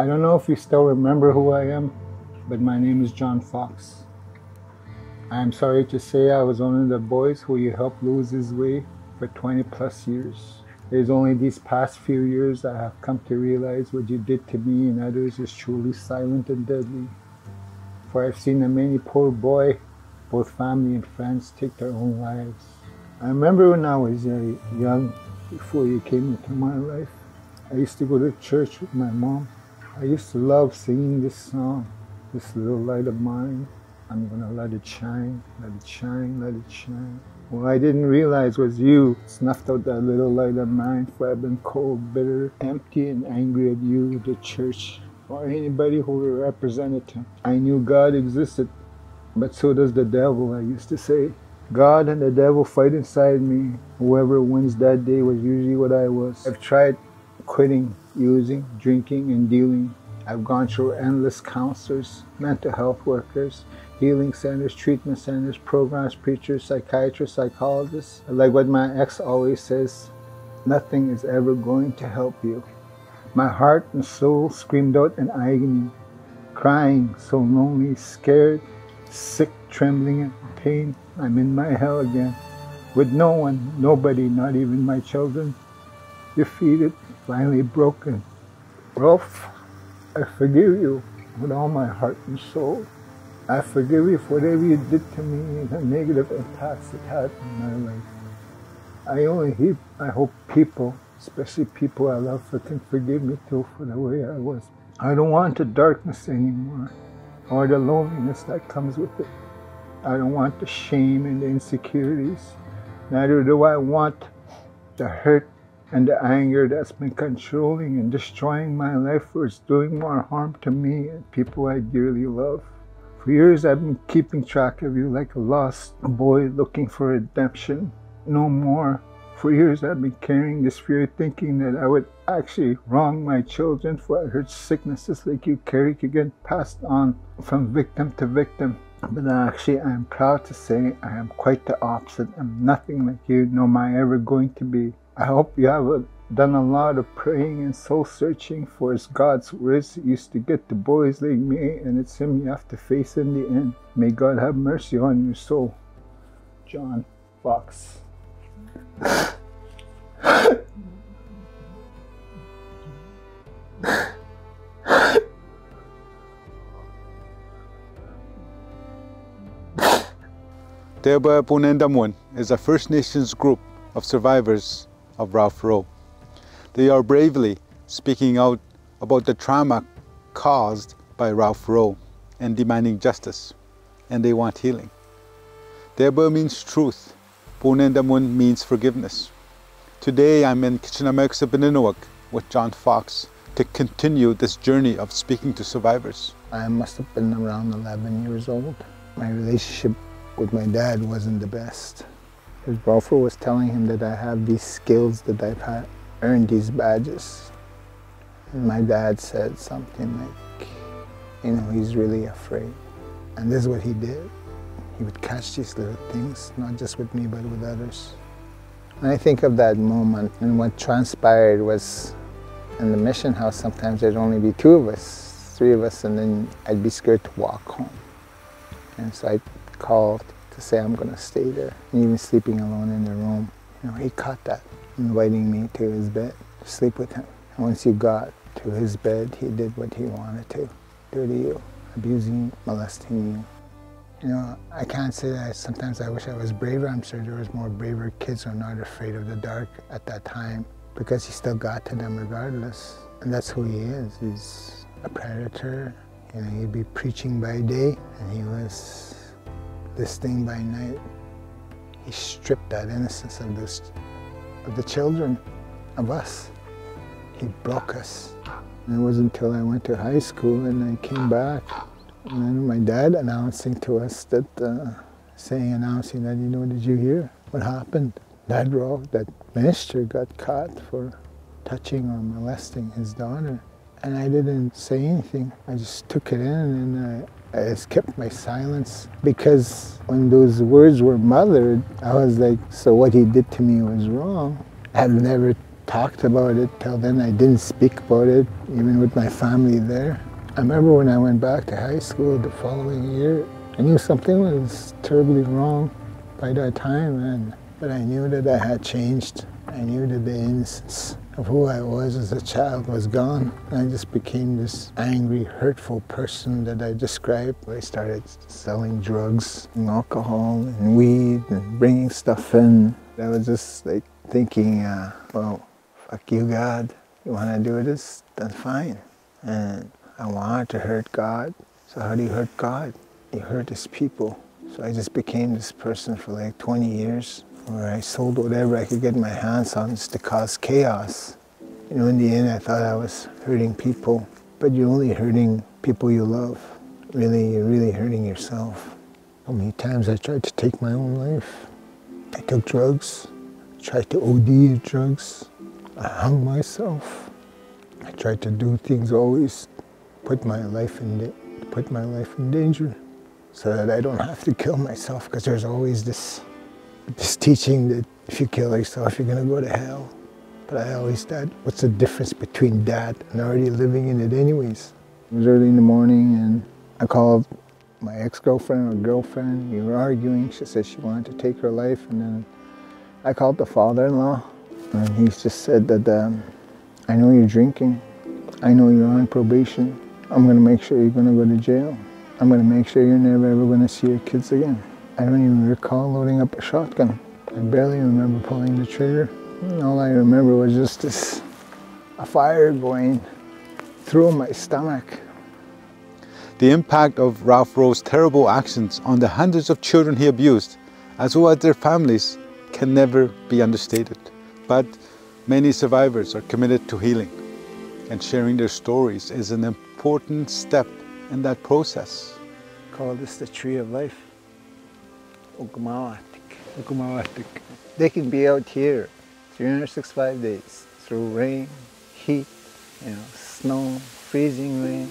I don't know if you still remember who I am, but my name is John Fox. I am sorry to say I was one of the boys who you helped lose his way for 20 plus years. It is only these past few years I have come to realize what you did to me and others is truly silent and deadly. For I've seen a many poor boy, both family and friends, take their own lives. I remember when I was young, before you came into my life, I used to go to church with my mom. I used to love singing this song, "This Little Light of Mine, I'm gonna let it shine, let it shine, let it shine." What I didn't realize was you snuffed out that little light of mine, for I've been cold, bitter, empty, and angry at you, the church, or anybody who represented him. I knew God existed, but so does the devil, I used to say. God and the devil fight inside me. Whoever wins that day was usually what I was. I've tried quitting, using, drinking, and dealing. I've gone through endless counselors, mental health workers, healing centers, treatment centers, programs, preachers, psychiatrists, psychologists. Like what my ex always says, nothing is ever going to help you. My heart and soul screamed out in agony, crying, so lonely, scared, sick, trembling, and pain. I'm in my hell again, with no one, nobody, not even my children. Defeated, finally broken. Rolf, I forgive you with all my heart and soul. I forgive you for whatever you did to me and the negative impacts it had in my life. I hope people, especially people I love, can forgive me too for the way I was. I don't want the darkness anymore, or the loneliness that comes with it. I don't want the shame and the insecurities. Neither do I want the hurt and the anger that's been controlling and destroying my life, for it's doing more harm to me and people I dearly love. For years I've been keeping track of you like a lost boy looking for redemption. No more. For years I've been carrying this fear, thinking that I would actually wrong my children, for I heard sicknesses like you carry could get passed on from victim to victim. But actually I am proud to say I am quite the opposite. I'm nothing like you, nor am I ever going to be. I hope you have done a lot of praying and soul searching, for it's God's words that used to get to boys like me, and it's Him you have to face in the end. May God have mercy on your soul. John Fox. Teba Punendamun is a First Nations group of survivors of Rowe. They are bravely speaking out about the trauma caused by Rowe and demanding justice, and they want healing. Teba means truth. Punendamun means forgiveness. Today I'm in Kitchenuhmaykoosib Inninuwug with John Fox to continue this journey of speaking to survivors. I must have been around 11 years old. My relationship with my dad wasn't the best. His brother was telling him that I have these skills, that I've earned these badges. And my dad said something like, he's really afraid. And this is what he did. He would catch these little things, not just with me, but with others. And I think of that moment, and what transpired was, in the mission house, sometimes there'd only be 2 of us, 3 of us, and then I'd be scared to walk home. And so I called to say I'm going to stay there, and even sleeping alone in the room. He caught that, inviting me to his bed to sleep with him. And once you got to his bed, he did what he wanted to do to you, abusing you, molesting you. I can't say that sometimes I wish I was braver. I'm sure there was more braver kids who are not afraid of the dark at that time, because he still got to them regardless. And that's who he is. He's a predator. He'd be preaching by day, and he was this thing by night. He stripped that innocence of the children, of us. He broke us. And it wasn't until I went to high school and I came back, and then my dad announcing to us that, announcing that, did you hear what happened? That Rowe, that minister, got caught for touching or molesting his daughter. And I didn't say anything. I just took it in, and I just kept my silence, because when those words were muttered, I was like, so what he did to me was wrong. I have never talked about it. Till then I didn't speak about it, even with my family there. I remember when I went back to high school the following year, I knew something was terribly wrong by that time, but I knew that I had changed. I knew that the innocence of who I was as a child was gone. I just became this angry, hurtful person that I described. I started selling drugs and alcohol and weed and bringing stuff in. I was just like thinking, well, fuck you, God. You want to do this? Then fine. And I wanted to hurt God. So how do you hurt God? You hurt His people. So I just became this person for like 20 years. Where I sold whatever I could get my hands on just to cause chaos. You know, in the end I thought I was hurting people, but you're only hurting people you love. Really, you're really hurting yourself. How many times I tried to take my own life. I took drugs, tried to OD drugs. I hung myself. I tried to do things always put my life in danger so that I don't have to kill myself, because there's always this teaching that if you kill yourself, you're going to go to hell. But I always thought, what's the difference between that and already living in it anyways? It was early in the morning and I called my ex-girlfriend or girlfriend. We were arguing. She said she wanted to take her life. And then I called the father-in-law and he just said that, I know you're drinking. I know you're on probation. I'm going to make sure you're going to go to jail. I'm going to make sure you're never ever going to see your kids again. I don't even recall loading up a shotgun. I barely remember pulling the trigger. All I remember was just a fire going through my stomach. The impact of Ralph Rowe's terrible actions on the hundreds of children he abused, as well as their families, can never be understated. But many survivors are committed to healing, and sharing their stories is an important step in that process. Call this the tree of life. They can be out here 365 days through rain, heat, snow, freezing rain,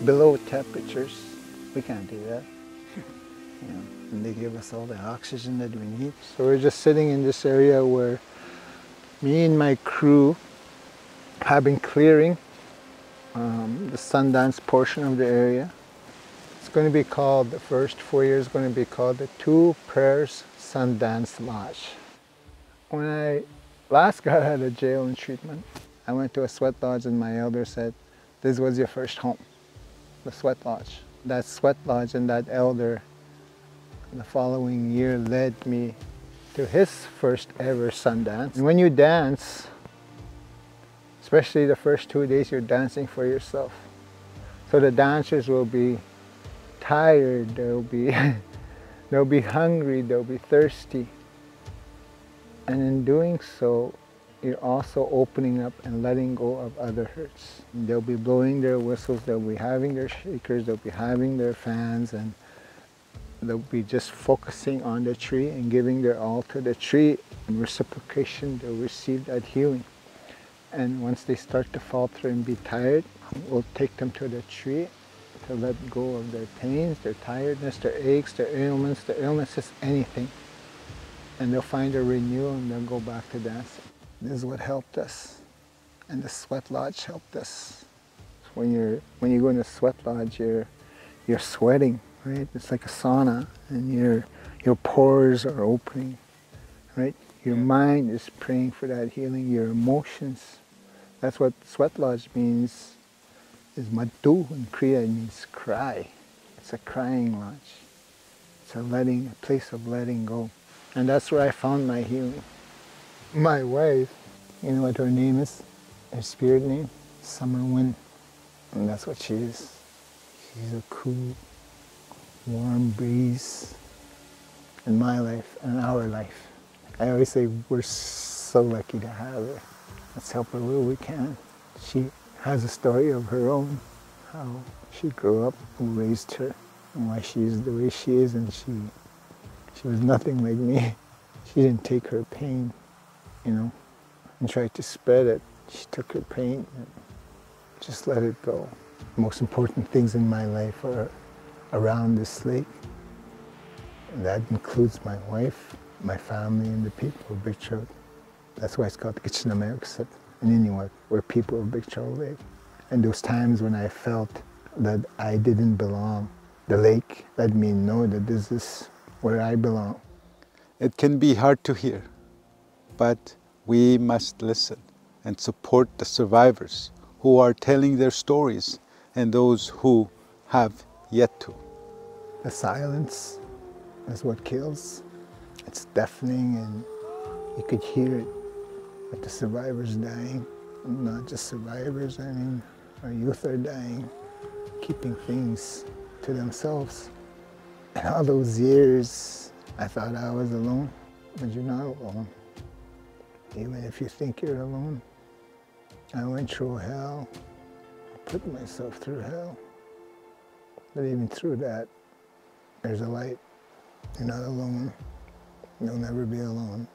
below temperatures. We can't do that. And they give us all the oxygen that we need. So we're just sitting in this area where me and my crew have been clearing the Sundance portion of the area. It's going to be called, the first 4 years, going to be called the Two Prayers Sundance Lodge. When I last got out of jail and treatment, I went to a sweat lodge and my elder said, this was your first home, the sweat lodge. That sweat lodge and that elder the following year led me to his first ever Sundance. And when you dance, especially the first 2 days, you're dancing for yourself. So the dancers will be tired, they'll be hungry, they'll be thirsty. And in doing so, you're also opening up and letting go of other hurts. They'll be blowing their whistles, they'll be having their shakers, they'll be having their fans, and they'll be just focusing on the tree and giving their all to the tree. In reciprocation, they'll receive that healing. And once they start to falter and be tired, we'll take them to the tree to let go of their pains, their tiredness, their aches, their illnesses, anything. And they'll find a renewal and they'll go back to dancing. This is what helped us. And the sweat lodge helped us. When you go in the sweat lodge, you're sweating, right? It's like a sauna, and your pores are opening, right? Your mind is praying for that healing, your emotions. That's what sweat lodge means, is matu in Korea. It means cry. It's a crying lodge. It's a place of letting go. And that's where I found my healing. My wife, you know what her name is? Her spirit name? Summer Wind. And that's what she is. She's a cool, warm breeze in my life and our life. I always say we're so lucky to have her. Let's help her where we can. She has a story of her own, how she grew up, who raised her, and why she is the way she is, and she was nothing like me. She didn't take her pain, and tried to spread it. She took her pain and just let it go. The most important things in my life are around this lake. And that includes my wife, my family, and the people of Big Trout. That's why it's called Kitchenuhmaykoosib Inninuwug, where people of Big Troll Lake. And those times when I felt that I didn't belong, the lake let me know that this is where I belong. It can be hard to hear, but we must listen and support the survivors who are telling their stories and those who have yet to. The silence is what kills. It's deafening, and you could hear it with the survivors dying. Not just survivors, I mean, our youth are dying, keeping things to themselves. And all those years, I thought I was alone, but you're not alone. Even if you think you're alone. I went through hell, put myself through hell. But even through that, there's a light. You're not alone. You'll never be alone.